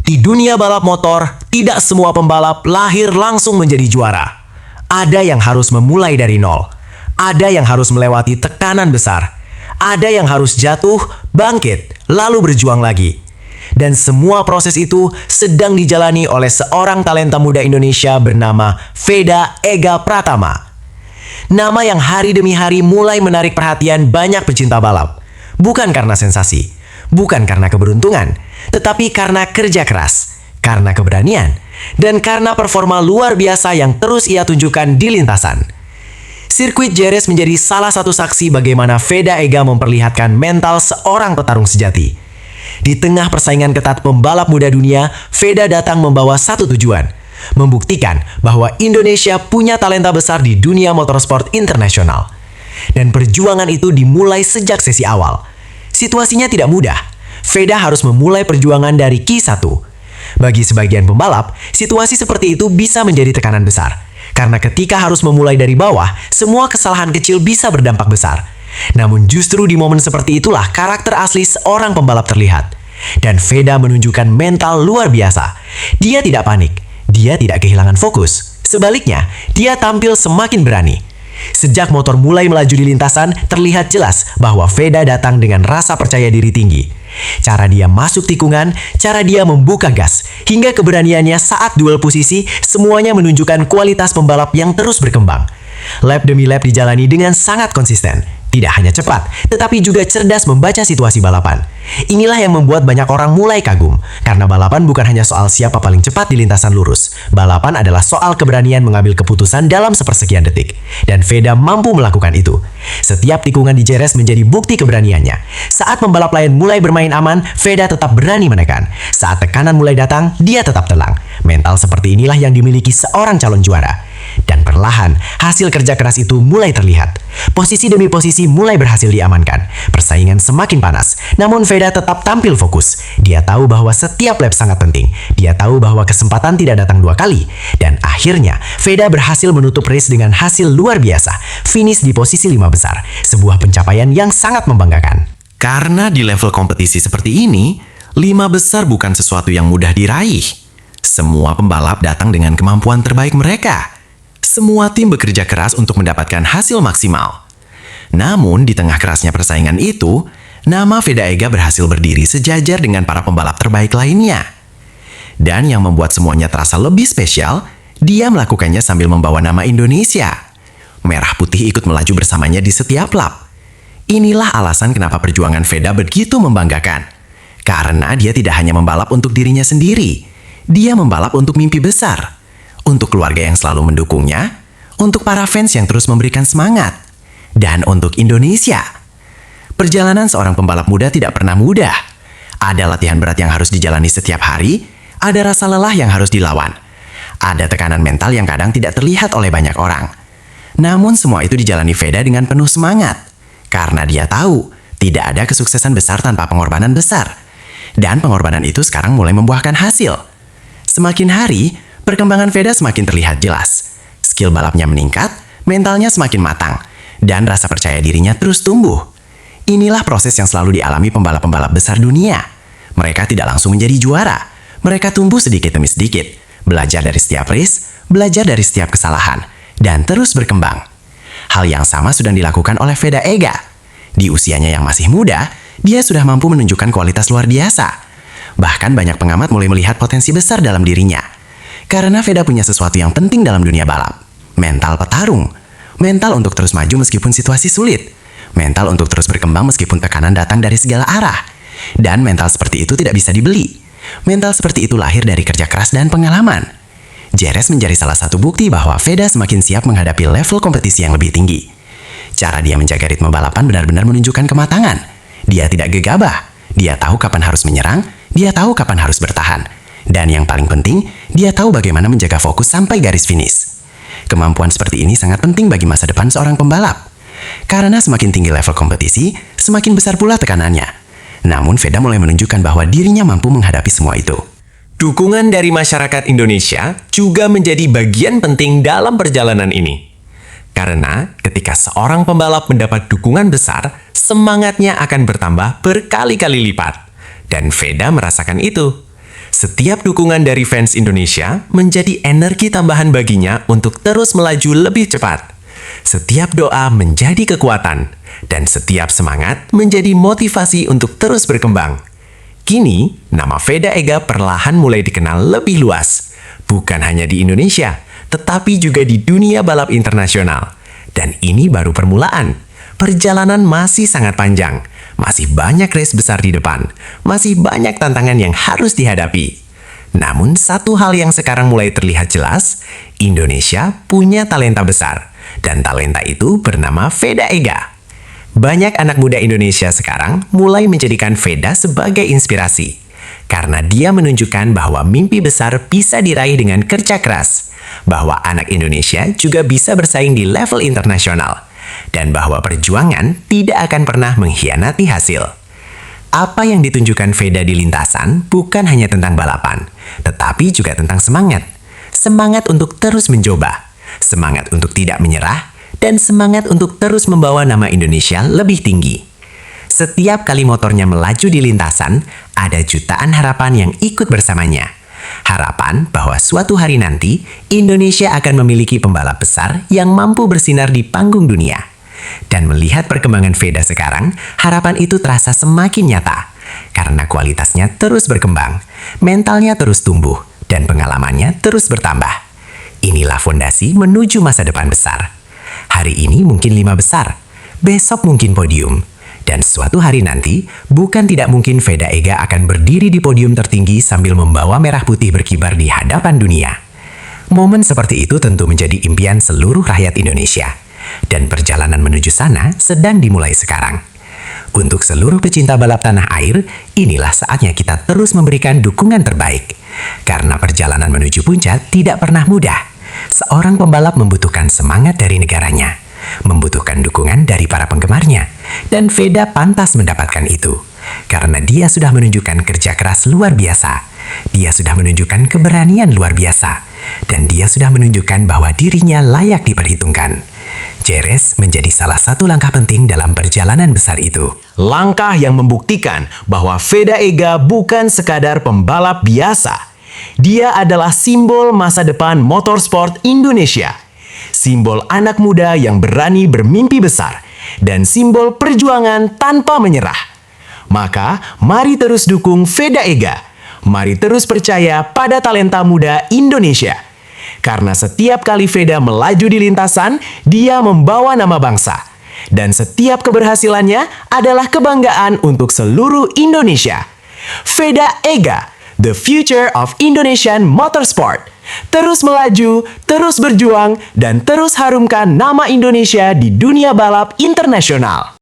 Di dunia balap motor, tidak semua pembalap lahir langsung menjadi juara. Ada yang harus memulai dari nol. Ada yang harus melewati tekanan besar. Ada yang harus jatuh, bangkit, lalu berjuang lagi. Dan semua proses itu sedang dijalani oleh seorang talenta muda Indonesia bernama Veda Ega Pratama. Nama yang hari demi hari mulai menarik perhatian banyak pecinta balap. Bukan karena sensasi, bukan karena keberuntungan, tetapi karena kerja keras, karena keberanian, dan karena performa luar biasa yang terus ia tunjukkan di lintasan. Sirkuit Jerez menjadi salah satu saksi bagaimana Veda Ega memperlihatkan mental seorang petarung sejati. Di tengah persaingan ketat pembalap muda dunia, Veda datang membawa satu tujuan, membuktikan bahwa Indonesia punya talenta besar di dunia motorsport internasional. Dan perjuangan itu dimulai sejak sesi awal. Situasinya tidak mudah. Veda harus memulai perjuangan dari Q1. Bagi sebagian pembalap, situasi seperti itu bisa menjadi tekanan besar. Karena ketika harus memulai dari bawah, semua kesalahan kecil bisa berdampak besar. Namun justru di momen seperti itulah karakter asli seorang pembalap terlihat. Dan Veda menunjukkan mental luar biasa. Dia tidak panik, dia tidak kehilangan fokus. Sebaliknya, dia tampil semakin berani. Sejak motor mulai melaju di lintasan, terlihat jelas bahwa Veda datang dengan rasa percaya diri tinggi. Cara dia masuk tikungan, cara dia membuka gas, hingga keberaniannya saat duel posisi, semuanya menunjukkan kualitas pembalap yang terus berkembang. Lap demi lap dijalani dengan sangat konsisten. Tidak hanya cepat, tetapi juga cerdas membaca situasi balapan. Inilah yang membuat banyak orang mulai kagum, karena balapan bukan hanya soal siapa paling cepat di lintasan lurus. Balapan adalah soal keberanian mengambil keputusan dalam sepersekian detik. Dan Veda mampu melakukan itu. Setiap tikungan di Jerez menjadi bukti keberaniannya. Saat pembalap lain mulai bermain aman, Veda tetap berani menekan. Saat tekanan mulai datang, dia tetap tenang. Mental seperti inilah yang dimiliki seorang calon juara. Dan perlahan, hasil kerja keras itu mulai terlihat. Posisi demi posisi mulai berhasil diamankan. Persaingan semakin panas, namun Veda tetap tampil fokus. Dia tahu bahwa setiap lap sangat penting. Dia tahu bahwa kesempatan tidak datang dua kali. Dan akhirnya, Veda berhasil menutup race dengan hasil luar biasa. Finish di posisi 5 besar. Sebuah pencapaian yang sangat membanggakan. Karena di level kompetisi seperti ini, 5 besar bukan sesuatu yang mudah diraih. Semua pembalap datang dengan kemampuan terbaik mereka. Semua tim bekerja keras untuk mendapatkan hasil maksimal. Namun, di tengah kerasnya persaingan itu, nama Veda Ega berhasil berdiri sejajar dengan para pembalap terbaik lainnya. Dan yang membuat semuanya terasa lebih spesial, dia melakukannya sambil membawa nama Indonesia. Merah putih ikut melaju bersamanya di setiap lap. Inilah alasan kenapa perjuangan Veda begitu membanggakan. Karena dia tidak hanya membalap untuk dirinya sendiri, dia membalap untuk mimpi besar. Untuk keluarga yang selalu mendukungnya, untuk para fans yang terus memberikan semangat, dan untuk Indonesia. Perjalanan seorang pembalap muda tidak pernah mudah. Ada latihan berat yang harus dijalani setiap hari, ada rasa lelah yang harus dilawan. Ada tekanan mental yang kadang tidak terlihat oleh banyak orang. Namun semua itu dijalani Veda dengan penuh semangat. Karena dia tahu, tidak ada kesuksesan besar tanpa pengorbanan besar. Dan pengorbanan itu sekarang mulai membuahkan hasil. Semakin hari, perkembangan Veda semakin terlihat jelas. Skill balapnya meningkat, mentalnya semakin matang, dan rasa percaya dirinya terus tumbuh. Inilah proses yang selalu dialami pembalap-pembalap besar dunia. Mereka tidak langsung menjadi juara. Mereka tumbuh sedikit demi sedikit, belajar dari setiap race, belajar dari setiap kesalahan, dan terus berkembang. Hal yang sama sudah dilakukan oleh Veda Ega. Di usianya yang masih muda, dia sudah mampu menunjukkan kualitas luar biasa. Bahkan banyak pengamat mulai melihat potensi besar dalam dirinya. Karena Veda punya sesuatu yang penting dalam dunia balap. Mental petarung. Mental untuk terus maju meskipun situasi sulit. Mental untuk terus berkembang meskipun tekanan datang dari segala arah. Dan mental seperti itu tidak bisa dibeli. Mental seperti itu lahir dari kerja keras dan pengalaman. Jerez menjadi salah satu bukti bahwa Veda semakin siap menghadapi level kompetisi yang lebih tinggi. Cara dia menjaga ritme balapan benar-benar menunjukkan kematangan. Dia tidak gegabah. Dia tahu kapan harus menyerang. Dia tahu kapan harus bertahan. Dan yang paling penting, dia tahu bagaimana menjaga fokus sampai garis finish. Kemampuan seperti ini sangat penting bagi masa depan seorang pembalap. Karena semakin tinggi level kompetisi, semakin besar pula tekanannya. Namun Veda mulai menunjukkan bahwa dirinya mampu menghadapi semua itu. Dukungan dari masyarakat Indonesia juga menjadi bagian penting dalam perjalanan ini. Karena ketika seorang pembalap mendapat dukungan besar, semangatnya akan bertambah berkali-kali lipat. Dan Veda merasakan itu. Setiap dukungan dari fans Indonesia menjadi energi tambahan baginya untuk terus melaju lebih cepat. Setiap doa menjadi kekuatan, dan setiap semangat menjadi motivasi untuk terus berkembang. Kini, nama Veda Ega perlahan mulai dikenal lebih luas. Bukan hanya di Indonesia, tetapi juga di dunia balap internasional. Dan ini baru permulaan. Perjalanan masih sangat panjang. Masih banyak race besar di depan. Masih banyak tantangan yang harus dihadapi. Namun satu hal yang sekarang mulai terlihat jelas, Indonesia punya talenta besar. Dan talenta itu bernama Veda Ega. Banyak anak muda Indonesia sekarang mulai menjadikan Veda sebagai inspirasi. Karena dia menunjukkan bahwa mimpi besar bisa diraih dengan kerja keras. Bahwa anak Indonesia juga bisa bersaing di level internasional. Dan bahwa perjuangan tidak akan pernah mengkhianati hasil. Apa yang ditunjukkan Veda di lintasan bukan hanya tentang balapan, tetapi juga tentang semangat. Semangat untuk terus mencoba, semangat untuk tidak menyerah, dan semangat untuk terus membawa nama Indonesia lebih tinggi. Setiap kali motornya melaju di lintasan, ada jutaan harapan yang ikut bersamanya. Harapan bahwa suatu hari nanti, Indonesia akan memiliki pembalap besar yang mampu bersinar di panggung dunia. Dan melihat perkembangan Veda sekarang, harapan itu terasa semakin nyata. Karena kualitasnya terus berkembang, mentalnya terus tumbuh, dan pengalamannya terus bertambah. Inilah fondasi menuju masa depan besar. Hari ini mungkin 5 besar, besok mungkin podium. Dan suatu hari nanti, bukan tidak mungkin Veda Ega akan berdiri di podium tertinggi sambil membawa merah putih berkibar di hadapan dunia. Momen seperti itu tentu menjadi impian seluruh rakyat Indonesia. Dan perjalanan menuju sana sedang dimulai sekarang. Untuk seluruh pecinta balap tanah air, inilah saatnya kita terus memberikan dukungan terbaik. Karena perjalanan menuju puncak tidak pernah mudah. Seorang pembalap membutuhkan semangat dari negaranya, membutuhkan dukungan dari para penggemarnya, dan Veda pantas mendapatkan itu. Karena dia sudah menunjukkan kerja keras luar biasa, dia sudah menunjukkan keberanian luar biasa, dan dia sudah menunjukkan bahwa dirinya layak diperhitungkan. Jerez menjadi salah satu langkah penting dalam perjalanan besar itu. Langkah yang membuktikan bahwa Veda Ega bukan sekadar pembalap biasa. Dia adalah simbol masa depan motorsport Indonesia. Simbol anak muda yang berani bermimpi besar. Dan simbol perjuangan tanpa menyerah. Maka, mari terus dukung Veda Ega. Mari terus percaya pada talenta muda Indonesia. Karena setiap kali Veda melaju di lintasan, dia membawa nama bangsa. Dan setiap keberhasilannya adalah kebanggaan untuk seluruh Indonesia. Veda Ega, the future of Indonesian motorsport. Terus melaju, terus berjuang, dan terus harumkan nama Indonesia di dunia balap internasional.